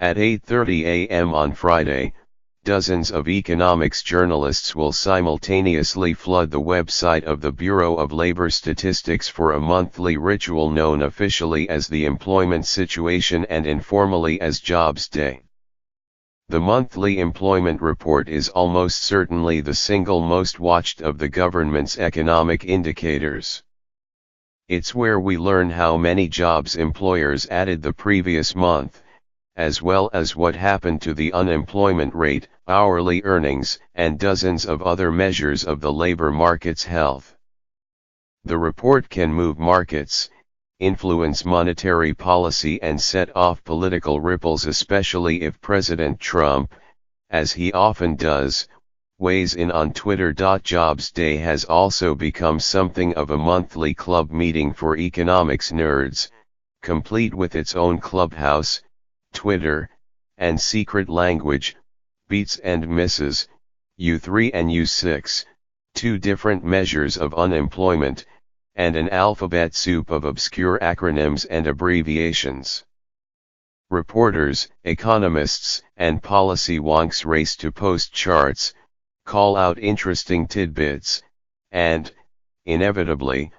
At 8:30 a.m. on Friday, dozens of economics journalists will simultaneously flood the website of the Bureau of Labor Statistics for a monthly ritual known officially as the Employment Situation and informally as Jobs Day. The monthly employment report is almost certainly the single most watched of the government's economic indicators. It's where we learn how many jobs employers added the previous month, as well as what happened to the unemployment rate, hourly earnings, and dozens of other measures of the labor market's health. The report can move markets, influence monetary policy and set off political ripples, especially if President Trump, as he often does, weighs in on Twitter. Jobs Day has also become something of a monthly club meeting for economics nerds, complete with its own clubhouse, Twitter, and secret language, beats and misses, U3 and U6, two different measures of unemployment, and an alphabet soup of obscure acronyms and abbreviations. Reporters, economists, and policy wonks race to post charts, call out interesting tidbits, and, inevitably,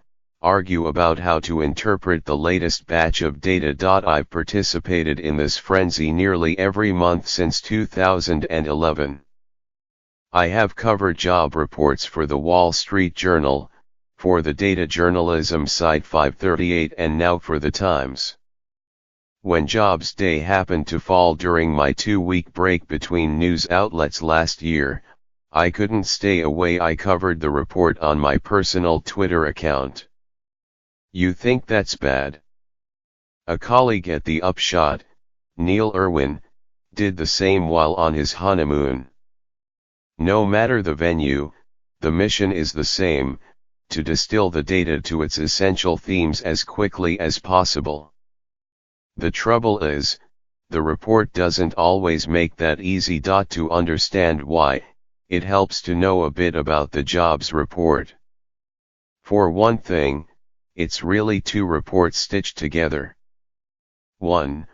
argue about how to interpret the latest batch of data. I've participated in this frenzy nearly every month since 2011. I have covered job reports for the Wall Street Journal, for the data journalism site 538, and now for the Times. When Jobs Day happened to fall during my 2-week break between news outlets last year, I couldn't stay away. I covered the report on my personal Twitter account. You think that's bad? A colleague at the Upshot, Neil Irwin, did the same while on his honeymoon. No matter the venue, the mission is the same: to distill the data to its essential themes as quickly as possible. The trouble is, the report doesn't always make that easy. To understand why, it helps to know a bit about the jobs report. For one thing, it's really two reports stitched together. One,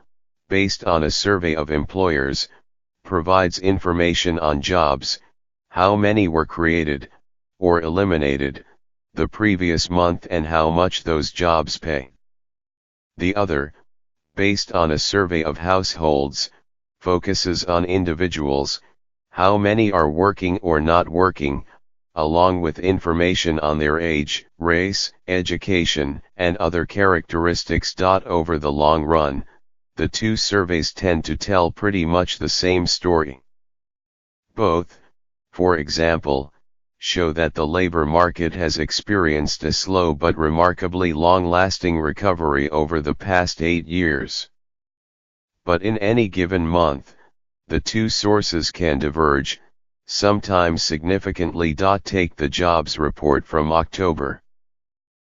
based on a survey of employers, provides information on jobs, how many were created, or eliminated, the previous month and how much those jobs pay. The other, based on a survey of households, focuses on individuals, how many are working or not working, along with information on their age, race, education, and other characteristics. Over the long run, the two surveys tend to tell pretty much the same story. Both, for example, show that the labor market has experienced a slow but remarkably long-lasting recovery over the past 8 years. But in any given month, the two sources can diverge, sometimes significantly. Take the jobs report from October.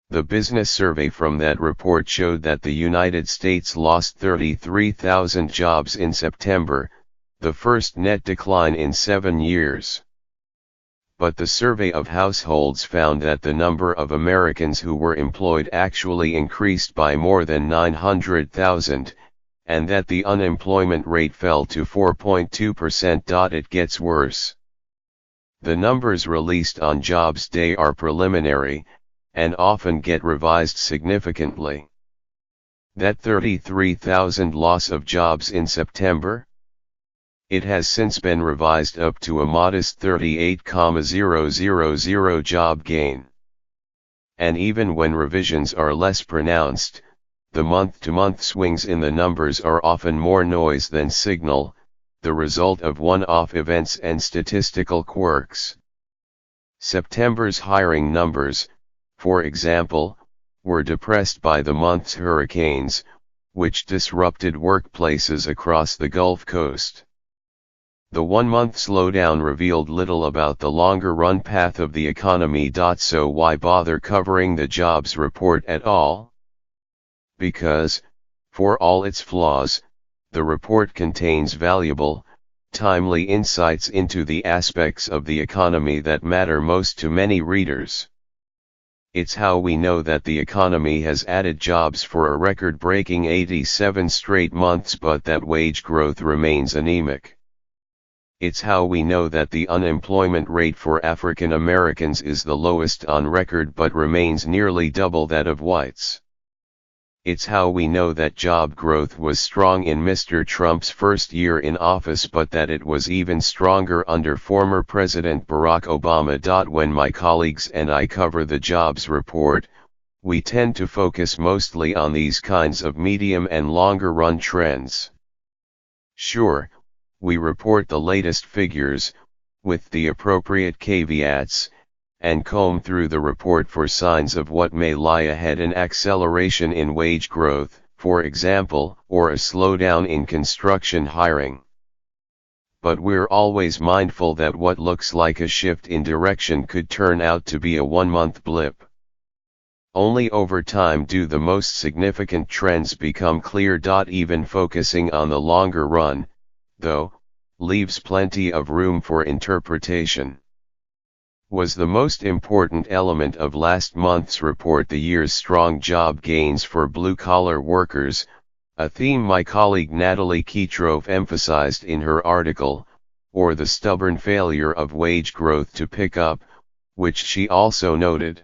The business survey from that report showed that the United States lost 33,000 jobs in September, the first net decline in 7 years. But the survey of households found that the number of Americans who were employed actually increased by more than 900,000, and that the unemployment rate fell to 4.2%. It gets worse. The numbers released on Jobs Day are preliminary, and often get revised significantly. That 33,000 loss of jobs in September? It has since been revised up to a modest 38,000 job gain. And even when revisions are less pronounced, the month-to-month swings in the numbers are often more noise than signal, the result of one-off events and statistical quirks. September's hiring numbers, for example, were depressed by the month's hurricanes, which disrupted workplaces across the Gulf Coast. The one-month slowdown revealed little about the longer-run path of the economy. So why bother covering the jobs report at all? Because, for all its flaws, the report contains valuable, timely insights into the aspects of the economy that matter most to many readers. It's how we know that the economy has added jobs for a record-breaking 87 straight months but that wage growth remains anemic. It's how we know that the unemployment rate for African Americans is the lowest on record but remains nearly double that of whites. It's how we know that job growth was strong in Mr. Trump's first year in office but that it was even stronger under former President Barack Obama. When my colleagues and I cover the jobs report, we tend to focus mostly on these kinds of medium and longer run trends. Sure, we report the latest figures, with the appropriate caveats, and comb through the report for signs of what may lie ahead: an acceleration in wage growth, for example, or a slowdown in construction hiring. But we're always mindful that what looks like a shift in direction could turn out to be a one-month blip. Only over time do the most significant trends become clear. Even focusing on the longer run, though, leaves plenty of room for interpretation. Was the most important element of last month's report the year's strong job gains for blue-collar workers, a theme my colleague Natalie Kietrov emphasized in her article, or the stubborn failure of wage growth to pick up, which she also noted?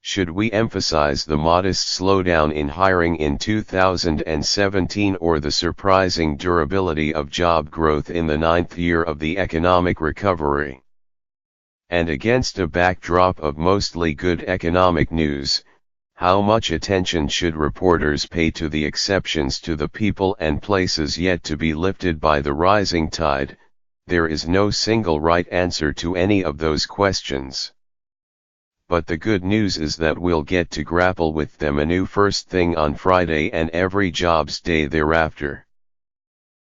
Should we emphasize the modest slowdown in hiring in 2017 or the surprising durability of job growth in the ninth year of the economic recovery? And against a backdrop of mostly good economic news, how much attention should reporters pay to the exceptions to the people and places yet to be lifted by the rising tide? There is no single right answer to any of those questions. But the good news is that we'll get to grapple with them anew first thing on Friday and every jobs day thereafter.